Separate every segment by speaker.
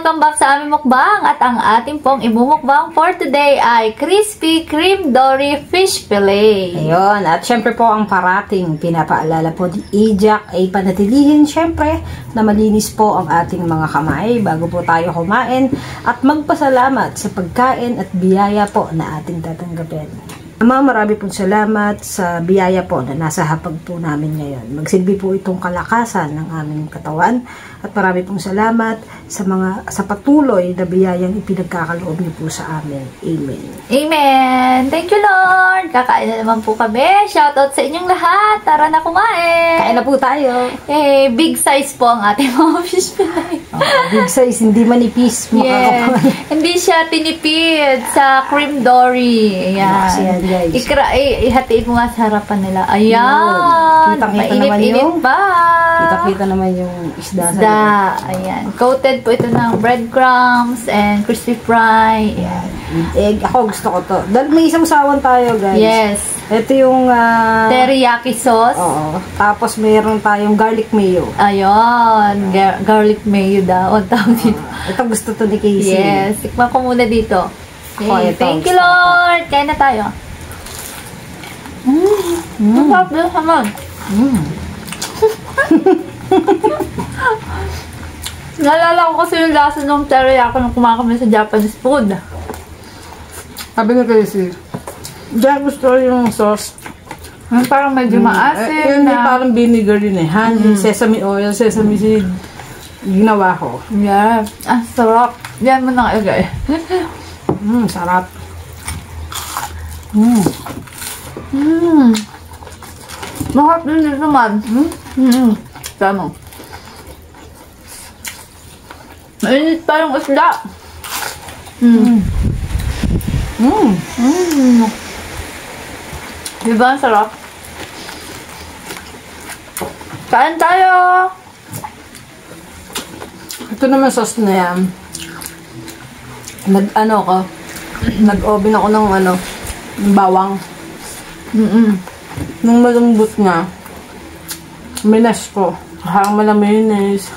Speaker 1: welcome back sa aming mukbang. At ang ating pong imumukbang for today ay Crispy Cream Dory Fish Fillet.
Speaker 2: Ayun, at syempre po ang parating pinapaalala po ni Ijak ay panatilihin syempre na malinis po ang ating mga kamay bago po tayo kumain at magpasalamat sa pagkain at biyaya po na ating tatanggapin. Ama, marami pong salamat sa biyaya po na nasa hapag po namin ngayon. Magsilbi po itong kalakasan ng aming katawan at marami pong salamat sa patuloy na biyayang ipinagkakaloob niyo po sa amin. Amen.
Speaker 1: Amen! Thank you, Lord! Kakain na naman po kami. Shoutout sa inyong lahat. Tara na kumain!
Speaker 2: Kain na po tayo.
Speaker 1: Big size po ang ating mga fish fillet.
Speaker 2: Big size, hindi manipis.
Speaker 1: Yes. Hindi siya tinipid sa cream dory. Ayan.
Speaker 2: Guys.
Speaker 1: Ihatiin mo nga sa harapan nila. Ayan!
Speaker 2: Kitang-kita naman yung
Speaker 1: pa!
Speaker 2: Kita-kita naman yung isda.
Speaker 1: Ayan. Coated po ito ng breadcrumbs and crispy fry. Ayan.
Speaker 2: Egg. Ako gusto ko to. Dahil may isang sawan tayo, guys.
Speaker 1: Yes.
Speaker 2: Ito yung
Speaker 1: teriyaki sauce.
Speaker 2: Oo. Tapos mayroon tayong garlic mayo.
Speaker 1: Ayun. Garlic mayo daw. Ang tawag dito.
Speaker 2: Ito gusto to ni Casey.
Speaker 1: Yes. Tikman ko muna dito. Okay. Thank you, Lord. Kain na tayo. Ang sarap din naman. Naalala ko kasi yung lasa ng teriyaki nung kumakami sa Japanese food.
Speaker 2: Sabi ni Casey, dahil gusto yung sauce.
Speaker 1: Parang medyo maasim
Speaker 2: na. Parang vinegar yun eh. Honey, sesame oil, sesame seed. Ginawa ko.
Speaker 1: Yes. Ah, sarap. Yan mo nang ilagay.
Speaker 2: Sarap.
Speaker 1: Mahal din dito naman. Tama. Mainit pa yung isda. Diba ang sarap? Kain tayo!
Speaker 2: Ito naman sauce na yan. Nag-oven ako ng bawang. Nung malambot nga, minas ko. Hang malang mayonnaise,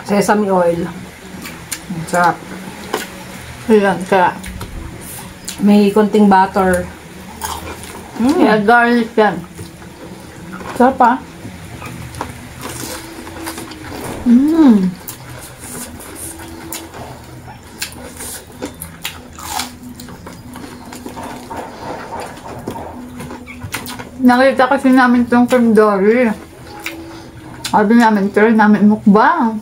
Speaker 2: sesame oil. Sarap.
Speaker 1: Ayan, kaya.
Speaker 2: May konting butter.
Speaker 1: Kaya garlic yan. Sarap pa. Nakita kasi namin itong cream dory. Sabi namin, try namin mukbang.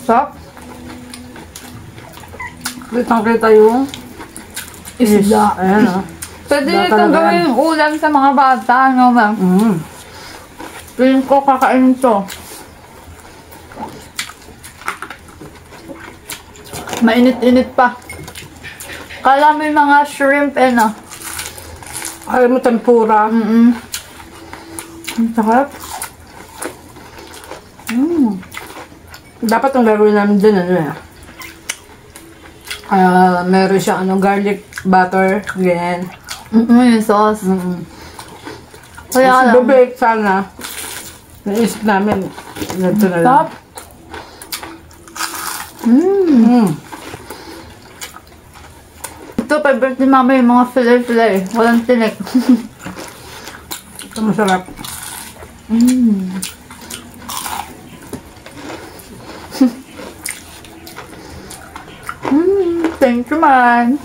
Speaker 1: Sarap.
Speaker 2: Kitang-kita yung
Speaker 1: Isda.
Speaker 2: Ayan o.
Speaker 1: Pwede nito gawin yung ulam sa mga bata, no, ma'am? Piling ko kakain ito. Mainit-init pa. Kala mo yung mga shrimp,
Speaker 2: Ayaw mo tempura.
Speaker 1: Ang sarap.
Speaker 2: Dapat ang gagawin namin dyan, meron siyang garlic butter, ganyan.
Speaker 1: Yung sauce. Kaya
Speaker 2: Mas bibake sana. Naisip namin, ganito na lang.
Speaker 1: Sarap. Ito, favorite ni mama yung mga fillet-fillet. Walang tinik.
Speaker 2: Ito masarap.
Speaker 1: Thank you, man.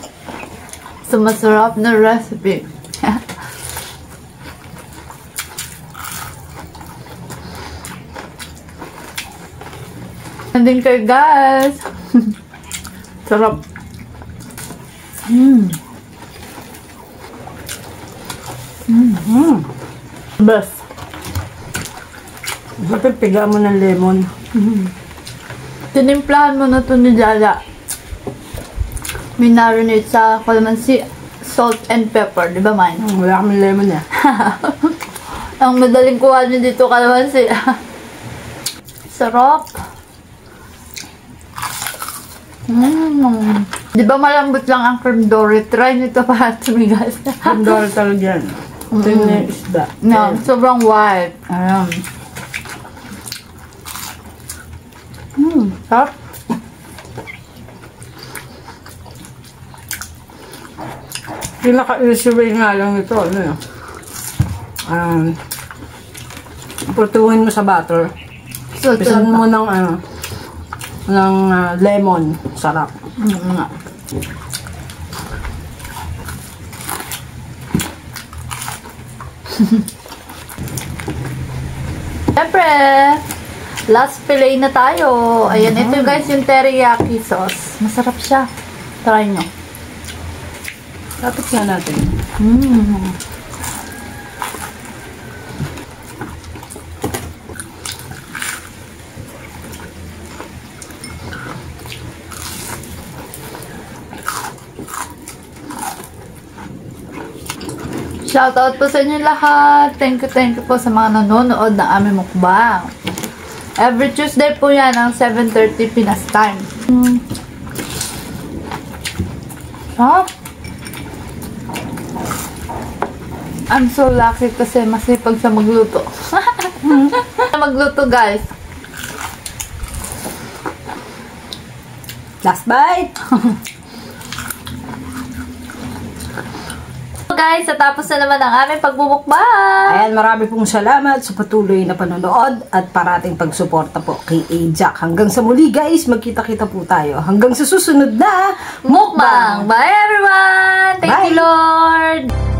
Speaker 1: So, masarap na recipe. Andin kayo, guys. Sarap. Best.
Speaker 2: Dapat piga mo ng lemon.
Speaker 1: Tinimplahan mo na ito ni Jala. Minarinate sa calamansi, salt and pepper. Di ba, man?
Speaker 2: Wala kami lemon eh.
Speaker 1: Ang madaling kuha niyo dito calamansi. Sarap. Di ba malambot lang ang cream dory? Try nito para tumigas.
Speaker 2: Cream dory talaga yan. Ito yung isda.
Speaker 1: No, sobrang white. Sarap.
Speaker 2: Pinaka-easy way nga lang ito, ano yun? Putuhin mo sa butter. Pisan mo ng, lemon. Sarap.
Speaker 1: Siyempre, last fillet na tayo. Ayan, ito guys yung teriyaki sauce. Masarap siya. Try nyo.
Speaker 2: Tapos nga natin.
Speaker 1: Shoutout po sa inyo lahat. Thank you po sa mga nanonood ng aming mukbang. Every Tuesday po yan ang 7:30 Pinas time. I'm so lucky kasi masipag sa magluto. Magluto guys.
Speaker 2: Last bite!
Speaker 1: Guys, natapos na naman ang aming pagbubukbang.
Speaker 2: Ayan, marami pong salamat sa patuloy na panonood at parating pagsuporta po kay Ajax. Hanggang sa muli guys, magkita-kita po tayo. Hanggang sa susunod na
Speaker 1: Mukbang! Bye everyone! Thank you Lord!